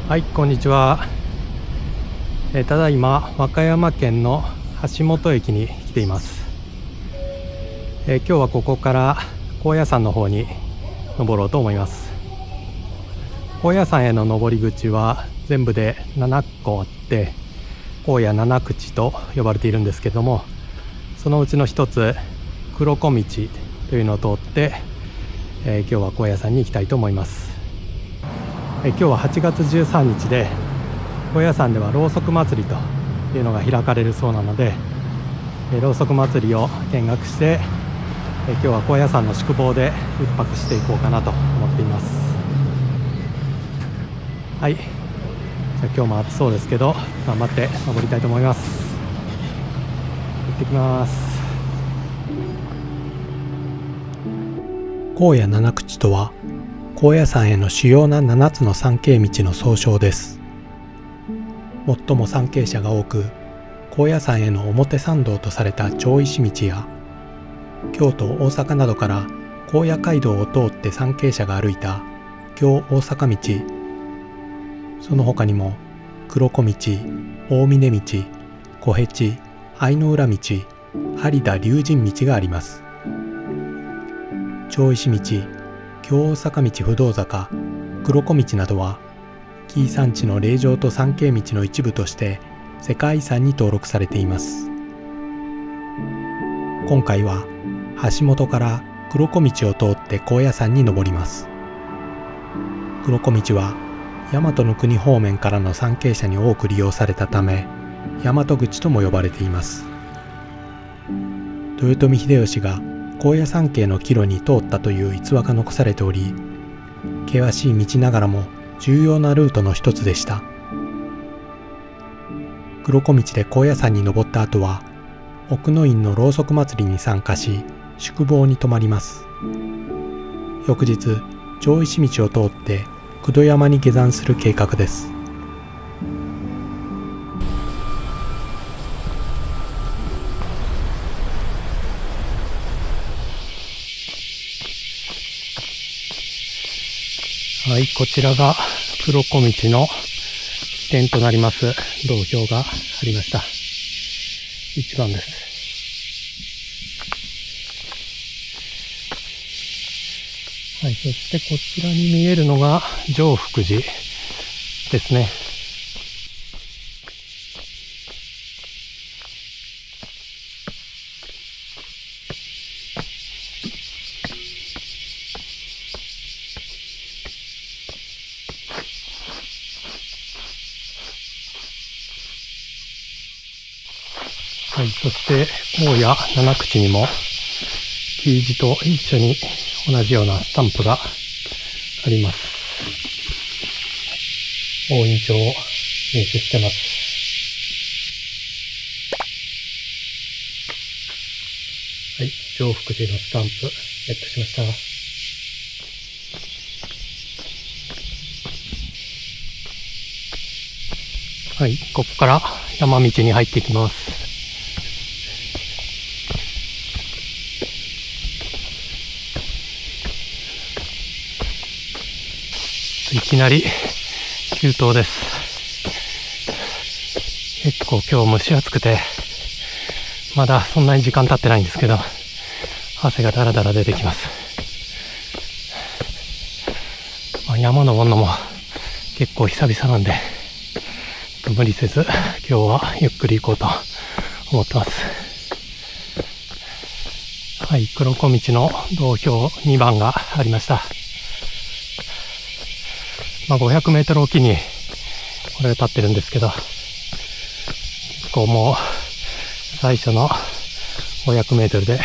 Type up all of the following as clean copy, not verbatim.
はい、こんにちは。ただいま和歌山県の橋本駅に来ています。今日はここから高野山の方に登ろうと思います。高野山への登り口は全部で7個あって、高野七口と呼ばれているんですけども、そのうちの一つ黒子道というのを通って、今日は高野山に行きたいと思います。今日は8月13日で、高野山ではろうそく祭りというのが開かれるそうなので、ろうそく祭りを見学して、今日は高野山の宿坊で一泊していこうかなと思っています。はい、じゃあ今日も暑そうですけど頑張って登りたいと思います。行ってきます。高野七口とは高野山への主要な7つの参詣道の総称です。最も参詣者が多く、高野山への表参道とされた町石道や、京都、大阪などから高野街道を通って参詣者が歩いた京大阪道、その他にも黒子道、大峰道、小辺路、相の浦道、有田龍神道があります。町石道、京大阪道不動坂、黒子道などは紀伊山地の霊場と参詣道の一部として世界遺産に登録されています。今回は橋本から黒子道を通って高野山に登ります。黒子道は大和の国方面からの参詣者に多く利用されたため、大和口とも呼ばれています。豊臣秀吉が高野山系の帰路に通ったという逸話が残されており、険しい道ながらも重要なルートの一つでした。黒子道で高野山に登った後は、奥の院のろうそく祭りに参加し、宿坊に泊まります。翌日、町石道を通って九度山に下山する計画です。はい、こちらが黒子道の起点となります道標がありました。1番です。はい、そしてこちらに見えるのが常福寺ですね。はい、そして高野七口にもT字と一緒に同じようなスタンプがあります。大院町を入手してます。はい、常福寺のスタンプゲットしました。はい、ここから山道に入っていきます。いきなり急登です。結構今日蒸し暑くて、まだそんなに時間経ってないんですけど、汗がだらだら出てきます。山登るのも結構久々なんで、無理せず今日はゆっくり行こうと思ってます。はい、黒子道の道標2番がありました。500メートルおきにこれが立ってるんですけど、結構もう最初の500メートルで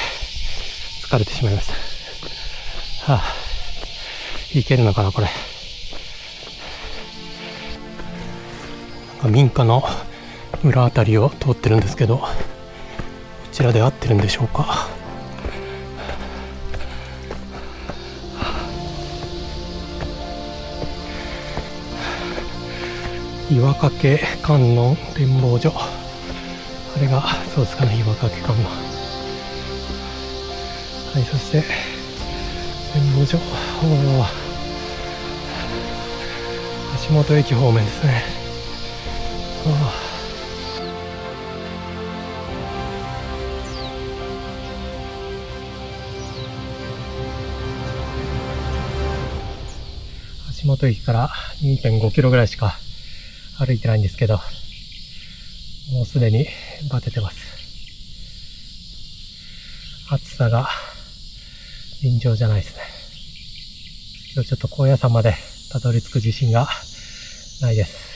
疲れてしまいました。いけるのかなこれ。民家の裏あたりを通ってるんですけど、こちらで合ってるんでしょうか。岩掛観音展望所、あれがそうですかね、岩掛観音。はい、そして展望所、橋橋本駅方面ですね。橋本駅から 2.5 キロぐらいしか歩いてないんですけど、もうすでにバテてます。暑さが尋常じゃないですね。今日ちょっと高野山までたどり着く自信がないです。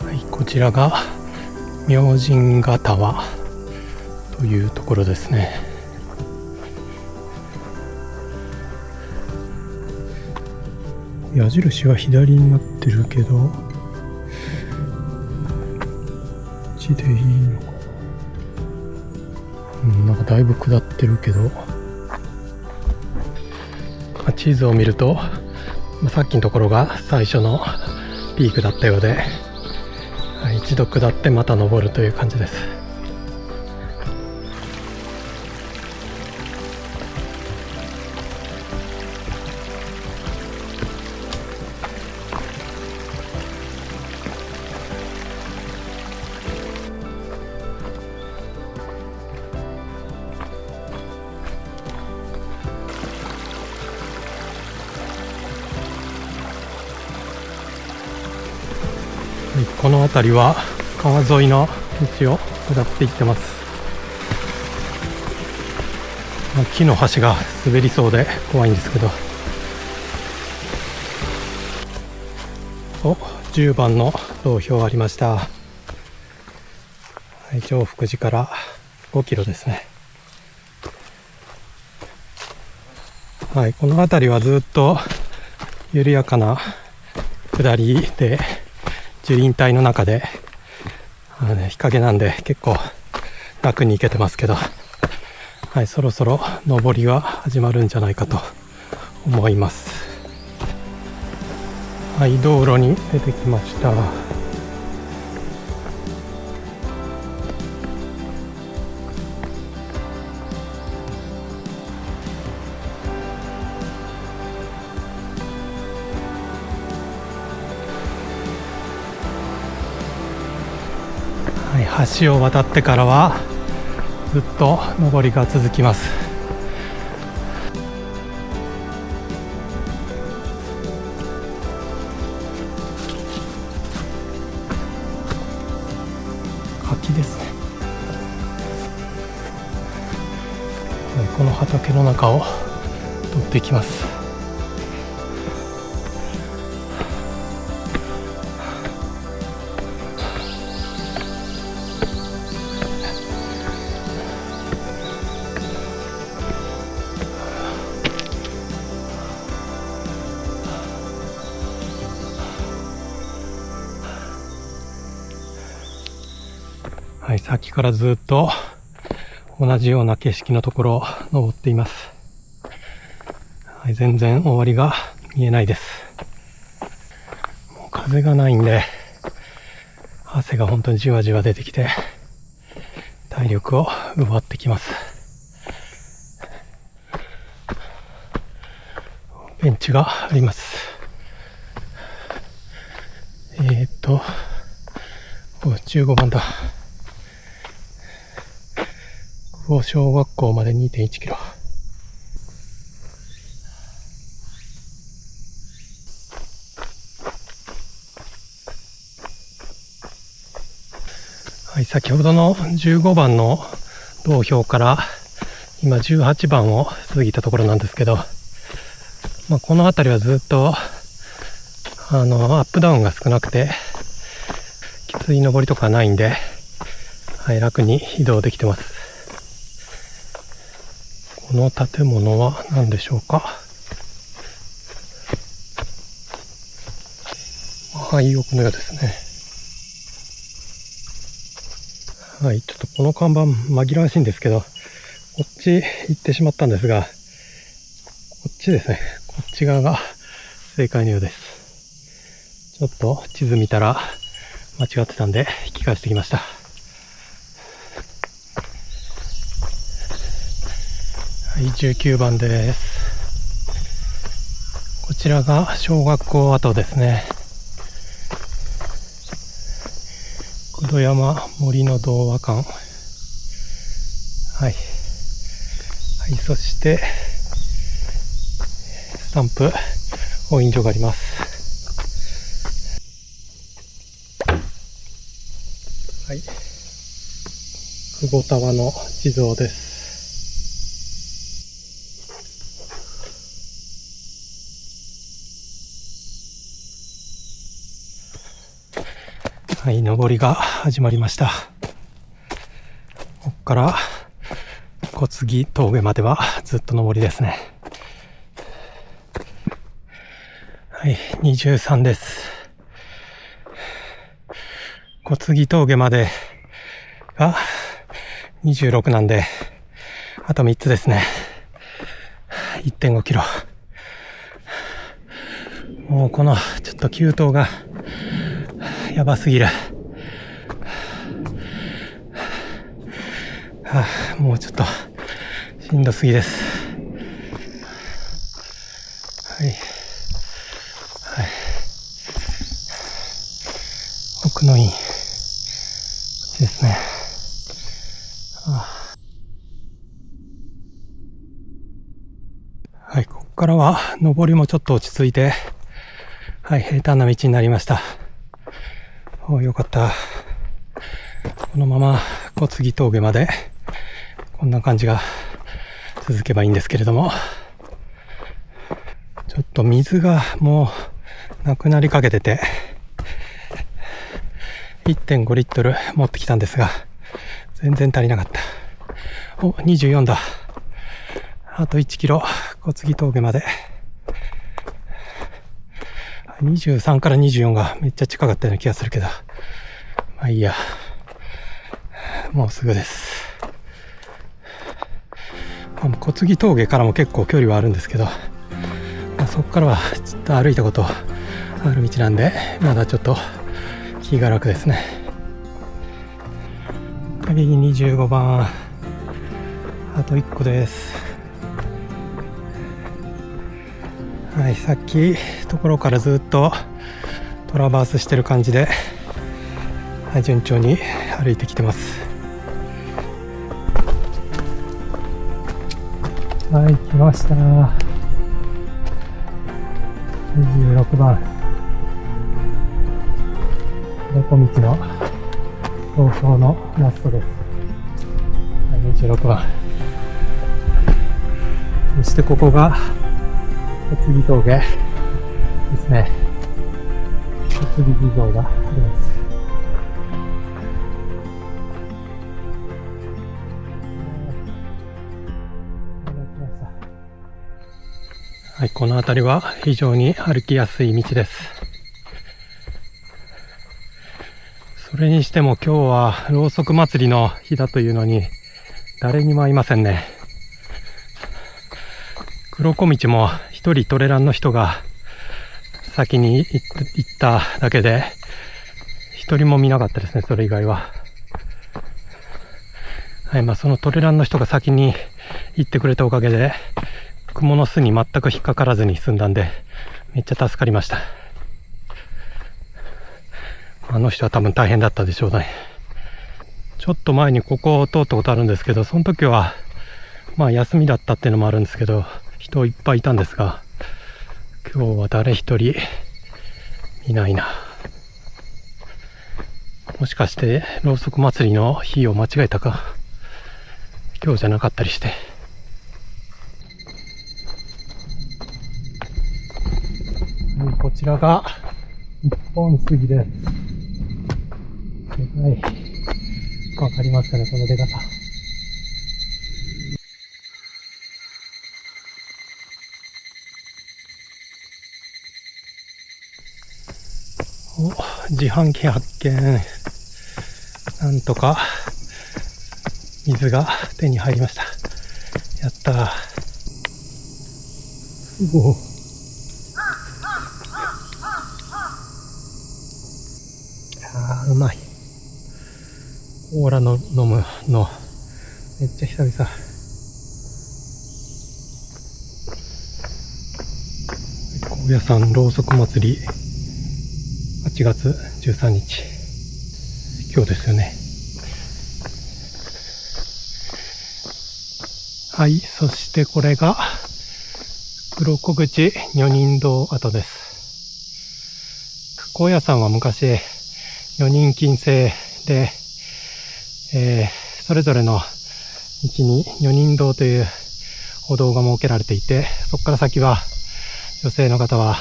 はい、こちらが明神ヶ沢というところですね。矢印は左になってるけど、こっちでいいのかな。なんかだいぶ下ってるけど、地図を見ると、さっきのところが最初のピークだったようで、一度下ってまた登るという感じです。この辺りは川沿いの道を下っていってます。木の橋が滑りそうで怖いんですけど。10番の道標ありました。はい、常福寺から5キロですね。はい、この辺りはずっと緩やかな下りで、樹林帯の中で、日陰なんで結構楽に行けてますけど、はい、そろそろ上りが始まるんじゃないかと思います。はい、道路に出てきました。はい、橋を渡ってからはずっと上りが続きます。柿ですね。はい、この畑の中を通っていきます。はい、さっきからずっと同じような景色のところを登っています。はい、全然終わりが見えないです。もう風がないんで、汗が本当にじわじわ出てきて、体力を奪ってきます。ベンチがあります。15番だ。小学校まで 2.1 キロ。はい、先ほどの15番の道標から今18番を過ぎたところなんですけど、この辺りはずっとアップダウンが少なくてきつい登りとかないんで、はい、楽に移動できてます。この建物は何でしょうか。廃屋のようですね。はい、ちょっとこの看板紛らわしいんですけど、こっち行ってしまったんですが、こっちですね。こっち側が正解のようです。ちょっと地図見たら間違ってたんで引き返してきました。はい、19番です。こちらが小学校跡ですね。九度山森の童話館。はい。はい、そして、スタンプ押印所があります。はい。久保タワの地蔵です。はい、登りが始まりました。ここから小杉峠まではずっと登りですね。はい、23です。小杉峠までが26なんで、あと3つですね。1.5 キロ。もうこのちょっと急登がやばすぎる。もうちょっとしんどすぎです。はい。はい。奥の院。こっちですね。はい、ここからは上りもちょっと落ち着いて、はい、平坦な道になりました。よかった。このまま小杉峠までこんな感じが続けばいいんですけれども、ちょっと水がもうなくなりかけてて 1.5 リットル持ってきたんですが全然足りなかった。24だ。あと1キロ小杉峠まで。23から24がめっちゃ近かったような気がするけど、まあいいや。もうすぐです。小杉峠からも結構距離はあるんですけど、そこからはちょっと歩いたことある道なんで、まだちょっと気が楽ですね。はい、25番。あと1個です。はい、さっきところからずっとトラバースしてる感じで、はい、順調に歩いてきてます。はい、来ました。26番。横道の東京のラストです。はい、26番。そしてここが小杉峠ですね。小杉地蔵があります。はい、この辺りは非常に歩きやすい道です。それにしても今日はろうそく祭りの日だというのに誰にも会いませんね。黒子道も一人トレランの人が先に行っただけで一人も見なかったですね、それ以外は。はい、そのトレランの人が先に行ってくれたおかげで蜘蛛の巣に全く引っかからずに済んだんで、めっちゃ助かりました。あの人は多分大変だったでしょうね。ちょっと前にここを通ったことあるんですけど、その時は休みだったっていうのもあるんですけど、人いっぱいいたんですが、今日は誰一人いないな。もしかしてろうそく祭りの日を間違えたか、今日じゃなかったりして。こちらが一本杉です。はい、わかりますかね、このでかさ。自販機発見。なんとか水が手に入りました。やったー。うまい。コーラの飲むのめっちゃ久々。高野山ろうそく祭り8月13日、今日ですよね。はい、そしてこれが黒子口女人堂跡です。高野山は昔女人禁制で、それぞれの道に女人堂という歩道が設けられていて、そこから先は女性の方は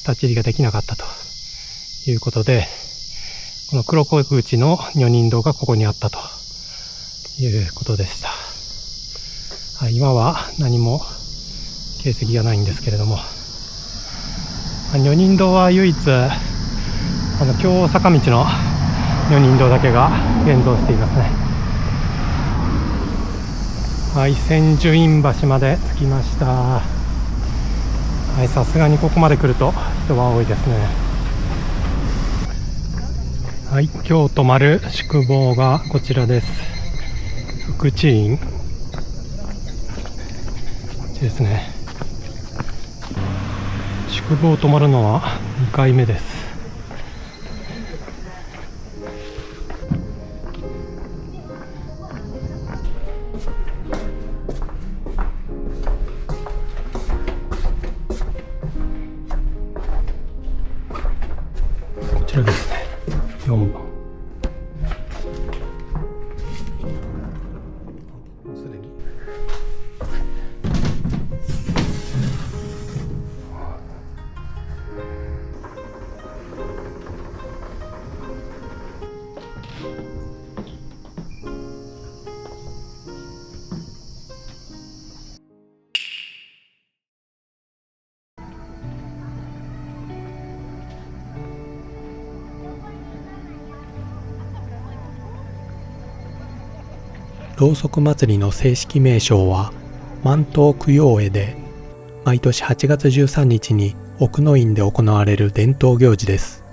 立ち入りができなかったということで、この黒子口の女人堂がここにあったということでした。はい、今は何も形跡がないんですけれども、女人堂は唯一京坂道の女人堂だけが現存していますね。はい、千住院橋まで着きました。はい、さすがにここまで来ると人は多いですね。はい、今日泊まる宿坊がこちらです。福地院。こっちですね。宿坊泊まるのは2回目です。こちらですね。4番。もうすでに。ろうそく祭りの正式名称は万灯供養会で、毎年8月13日に奥の院で行われる伝統行事です。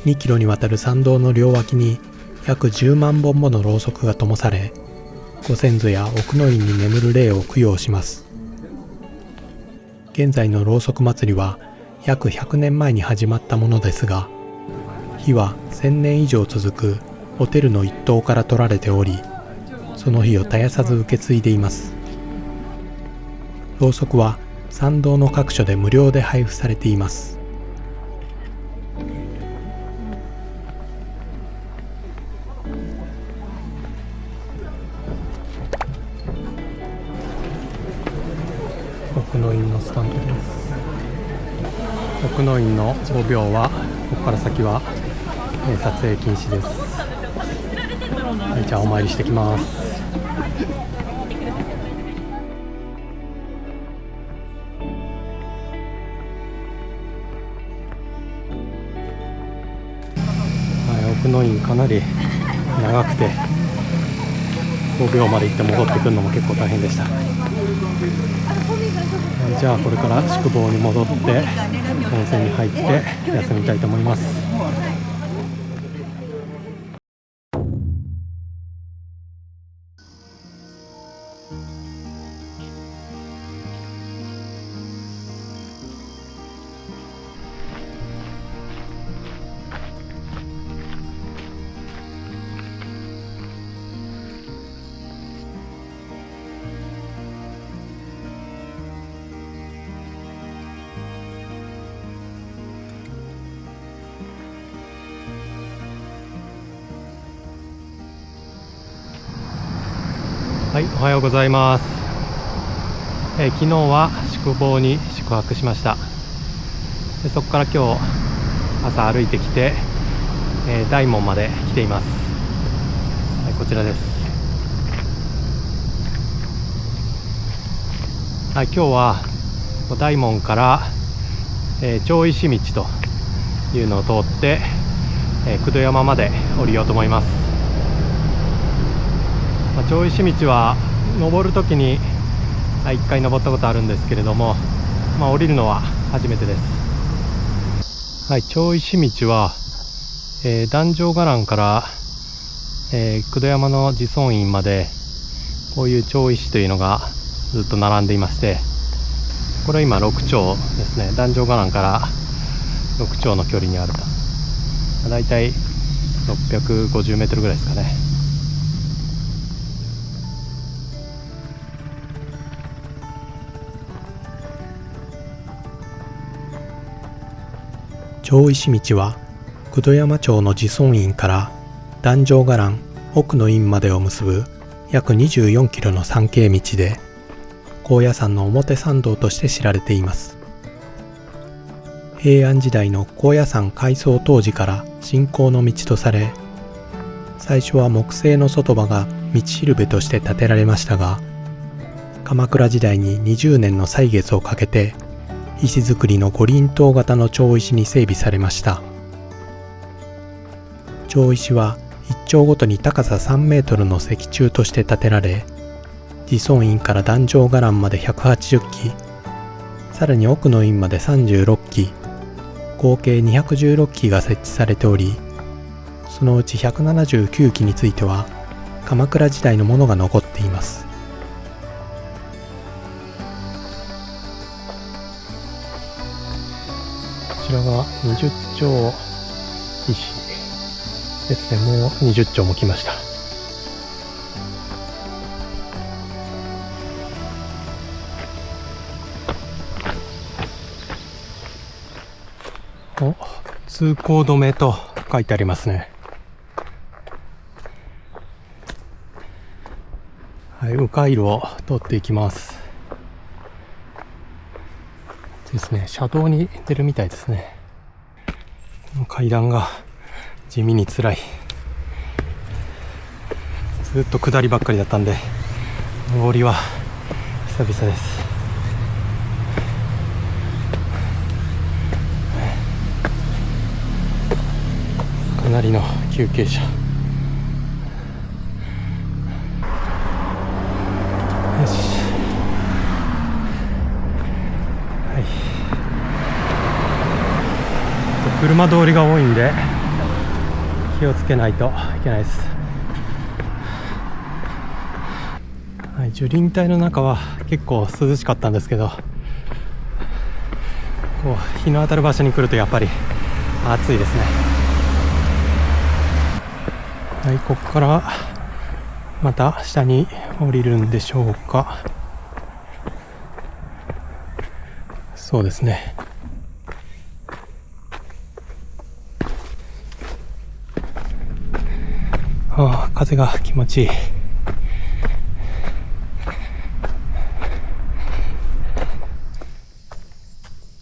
2キロにわたる参道の両脇に約10万本ものろうそくが灯され、ご先祖や奥の院に眠る霊を供養します。現在のろうそく祭りは約100年前に始まったものですが、火は1000年以上続くお照の一灯から取られており、その火を絶やさず受け継いでいます。ろうそくは参道の各所で無料で配布されています。奥の院のスタンドです。奥の院の5秒はここから先は撮影禁止です。はい、じゃあお参りしてきます。奥の院かなり長くて5秒まで行って戻ってくるのも結構大変でした。じゃあこれから宿坊に戻って温泉に入って休みたいと思います。はい、おはようございます。昨日は宿坊に宿泊しました。そこから今日朝歩いてきて、大門まで来ています。はい、こちらです。はい、今日は大門から、町石道というのを通って、九度山まで降りようと思います。町石道は登るときに1回登ったことあるんですけれども、降りるのは初めてです。はい、町石道は、壇上伽藍から、九度山の自尊院までこういう町石というのがずっと並んでいまして、これは今6町ですね。壇上伽藍から6町の距離にあると、だいたい650メートルぐらいですかね。町石道は九度山町の自尊院から壇上伽藍奥の院までを結ぶ約24キロの参詣道で、高野山の表参道として知られています。平安時代の高野山開創当時から信仰の道とされ、最初は木製の外場が道しるべとして建てられましたが、鎌倉時代に20年の歳月をかけて石造りの五輪塔型の町石に整備されました。町石は一町ごとに高さ3メートルの石柱として建てられ、自尊院から壇上伽藍まで180基、さらに奥の院まで36基、合計216基が設置されており、そのうち179基については鎌倉時代のものが残っています。こちらが20町石ですね。もう20町も来ました。通行止めと書いてありますね。はい、迂回路を通っていきます。ですね、車道に出るみたいですね。この階段が地味に辛い。ずっと下りばっかりだったんで、上りは久々です。かなりの急傾斜。よし、はい、車通りが多いんで気をつけないといけないです。はい、樹林帯の中は結構涼しかったんですけど、こう日の当たる場所に来るとやっぱり暑いですね。はい、ここからまた下に降りるんでしょうか。そうですね。風が気持ちいい。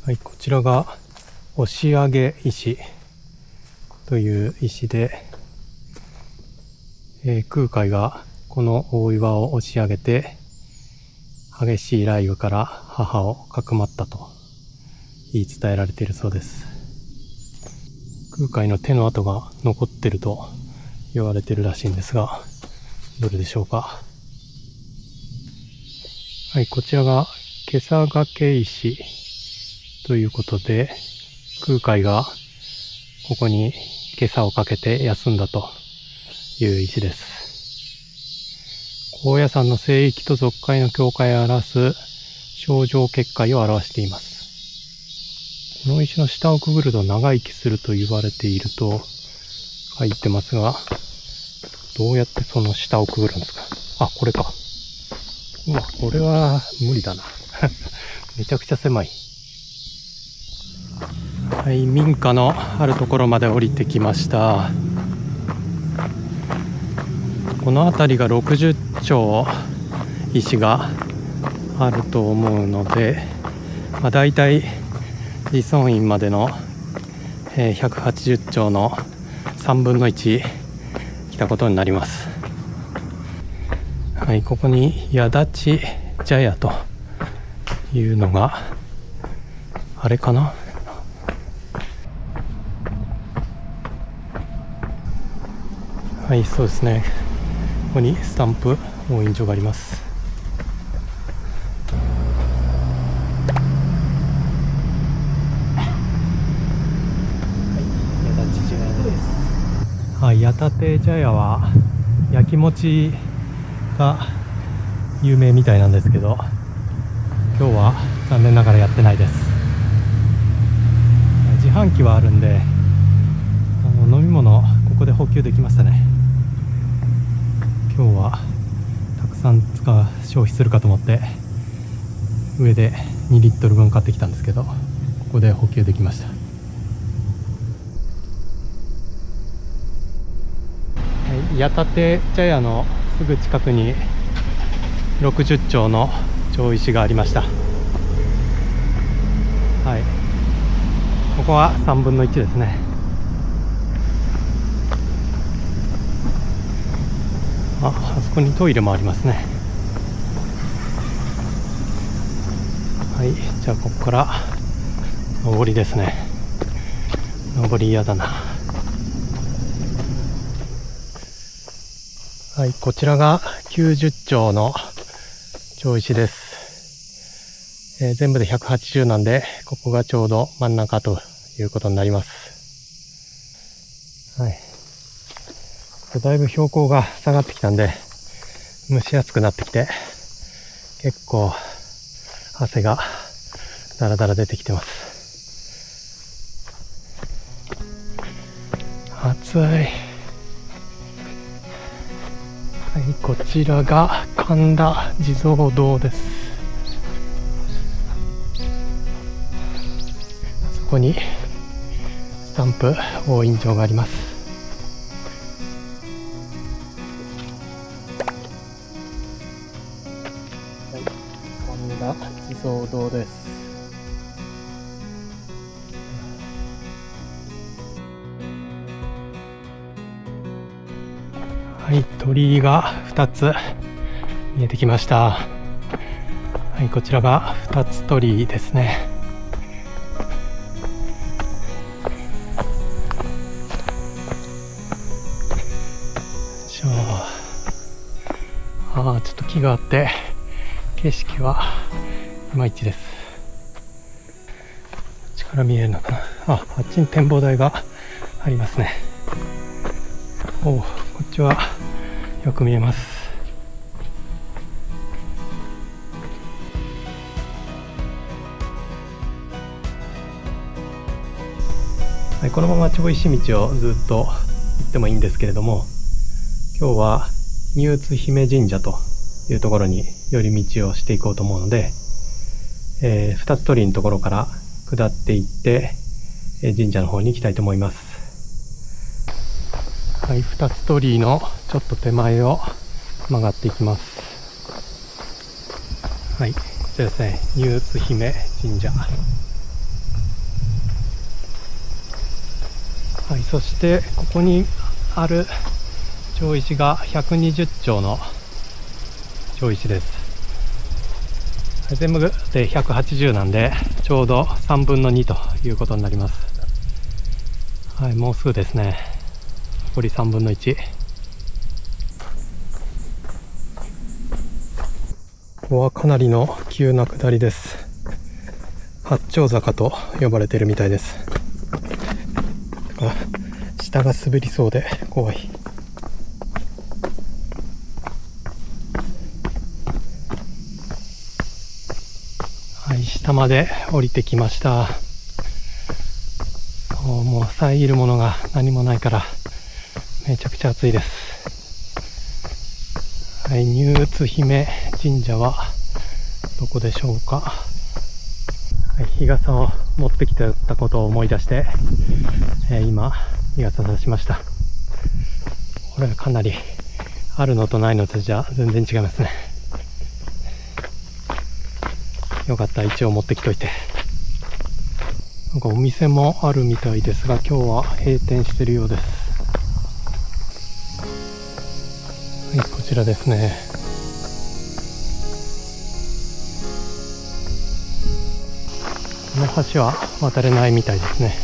はい、こちらが押上石という石で、空海がこの大岩を押し上げて激しい雷雨から母をかくまったと言い伝えられているそうです。空海の手の跡が残っていると言われているらしいんですが、どれでしょうか。はい、こちらが袈裟掛石ということで、空海がここに袈裟をかけて休んだという石です。高野山の聖域と俗界の境界を表す清浄結界を表しています。この石の下をくぐると長生きすると言われていると書いてますが、どうやってその下をくぐるんですか。あ、これか。うわ、これは無理だな。めちゃくちゃ狭い。はい、民家のあるところまで降りてきました。この辺りが60町石があると思うので、だいたい自尊院までの180町の3分の1来たことになります。はい、ここに矢立茶屋というのがあれかな。はい、そうですね。ここにスタンプ押印所があります。はい、矢立茶屋です。矢立茶屋は焼き餅が有名みたいなんですけど、今日は残念ながらやってないです。自販機はあるんで、飲み物ここで補給できましたね。今日はたくさん消費するかと思って上で2リットル分買ってきたんですけど、ここで補給できました。矢立茶屋のすぐ近くに60丁の町石がありました。はい、ここは3分の1ですね。あそこにトイレもありますね。はい、じゃあここから上りですね。上り嫌だな。はい、こちらが90丁の町石です。全部で180なんで、ここがちょうど真ん中ということになります。はい。だいぶ標高が下がってきたんで、蒸し暑くなってきて、結構汗がだらだら出てきてます。暑い。はい、こちらが神田地蔵堂です。そこにスタンプ押印帳があります。はい、神田地蔵堂です。はい、鳥居が2つ見えてきました。はい、こちらが2つ鳥居ですね。ちょっと木があって景色はいまいちです。こっちから見えるのかな。あっちに展望台がありますね。こっちはよく見えます。はい、このまま町石道をずっと行ってもいいんですけれども、今日は新津姫神社というところに寄り道をしていこうと思うので、二つ鳥居のところから下っていって、神社の方に行きたいと思います。はい、二つ鳥居のちょっと手前を曲がっていきます。はい、こちらですね、新津姫神社。はい、そしてここにある町石が120丁の町石です。全部で180なんで、ちょうど3分の2ということになります。はい、もうすぐですね。残り3分の1。ここはかなりの急な下りです。八丁坂と呼ばれているみたいです。下が滑りそうで怖い。はい、下まで降りてきました。もう遮るものが何もないからめちゃくちゃ暑いです。はい、新津姫神社はどこでしょうか。はい、日傘を持ってきてたことを思い出して、今日傘差しました。これはかなりあるのとないのとじゃ全然違いますね。よかった、一応持ってきといて。なんかお店もあるみたいですが、今日は閉店しているようです。はい、こちらですね。この橋は渡れないみたいですね。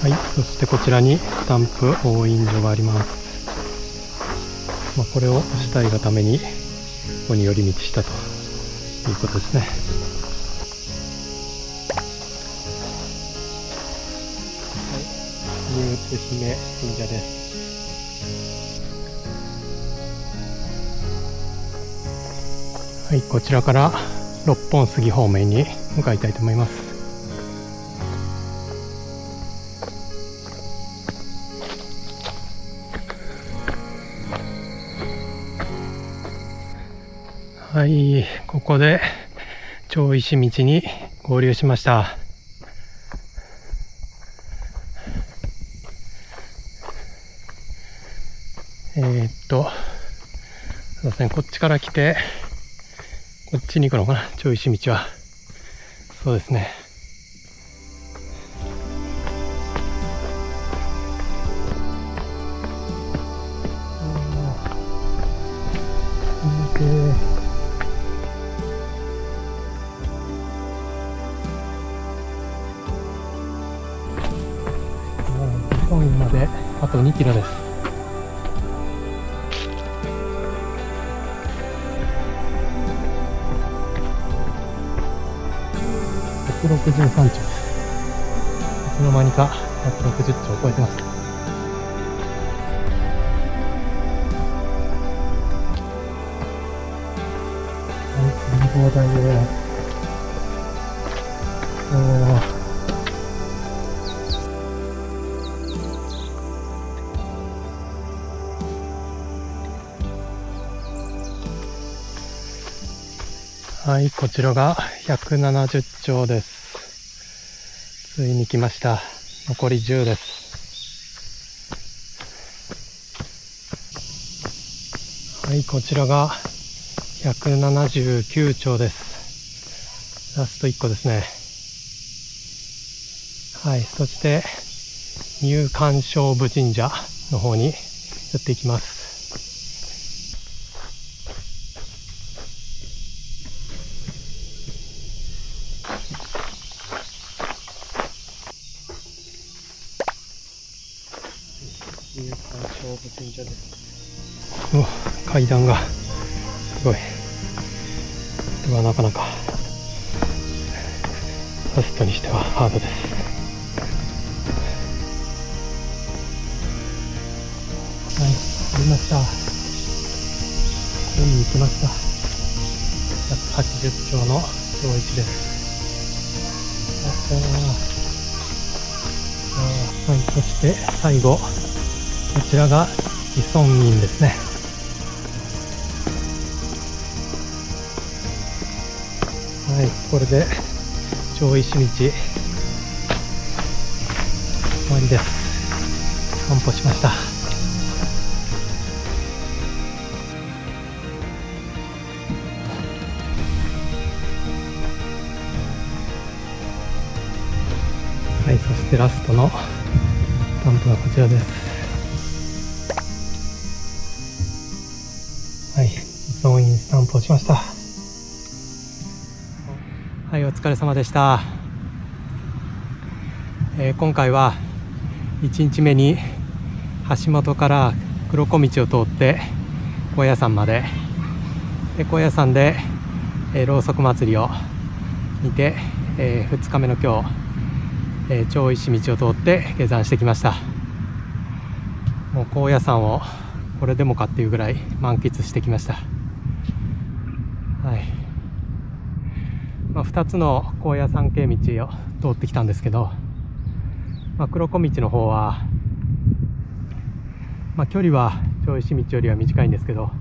はい、そしてこちらにスタンプ押印所があります。これをしたいがためにここに寄り道したということですね。はい、新津姫神社です。はい、こちらから六本杉方面に向かいたいと思います。はい、ここで町石道に合流しました。そうですね、こっちから来てこっちに行くのかな、町石道は。そうですね。本院まであと2キロです。163丁。いつの間にか160丁を超えてます。展望台ではい、こちらが170丁です。ついに来ました。残り10です。はい、こちらが179丁です。ラスト1個ですね。はい、そして入関勝部神社の方にやっていきます。入関勝部神社です。階段がすごい。これはなかなかラストにしてはハードです。はい、ありました。ついに行きました。180丁の町石です。はい、そして最後、こちらが義尊院ですね。はい、これで町石道終わりです。散歩しました。はい、そしてラストのスタンプがこちらです。はい、義尊院スタンプをしました。はい、お疲れ様でした。今回は1日目に橋本から黒子道を通って高野山まで、高野山で、ろうそく祭りを見て、2日目の今日、町石道を通って下山してきました。もう高野山をこれでもかっていうぐらい満喫してきました。はい、2つの高野山系道を通ってきたんですけど、黒子道の方は、距離は町石道よりは短いんですけど、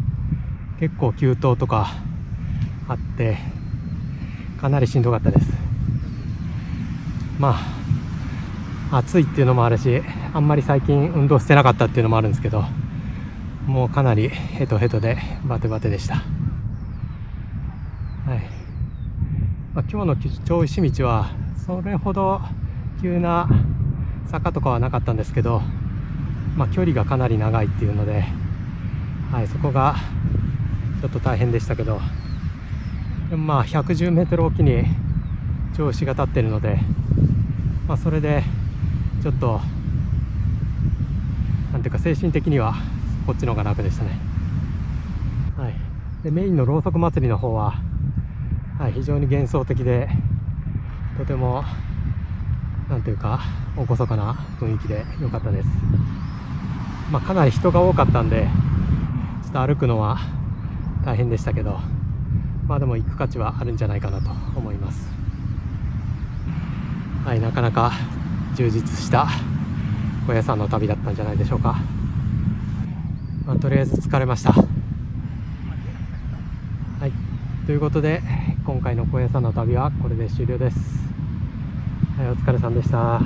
結構急登とかあってかなりしんどかったです。暑いっていうのもあるし、あんまり最近運動してなかったっていうのもあるんですけど、もうかなりヘトヘトでバテバテでした。はい、今日の町石道はそれほど急な坂とかはなかったんですけど、距離がかなり長いっていうので、はい、そこがちょっと大変でしたけど、でも110メートルおきに町石が立ってるので、それでちょっとなんていうか精神的にはこっちの方が楽でしたね。はい、でメインのろうそく祭りの方は、はい、非常に幻想的でとてもなんていうか厳かな雰囲気で良かったです。かなり人が多かったんでちょっと歩くのは大変でしたけど、でも行く価値はあるんじゃないかなと思います。はい、なかなか充実した高野山の旅だったんじゃないでしょうか。とりあえず疲れました。はい、ということで今回の高野山の旅はこれで終了です。はい、お疲れさんでした。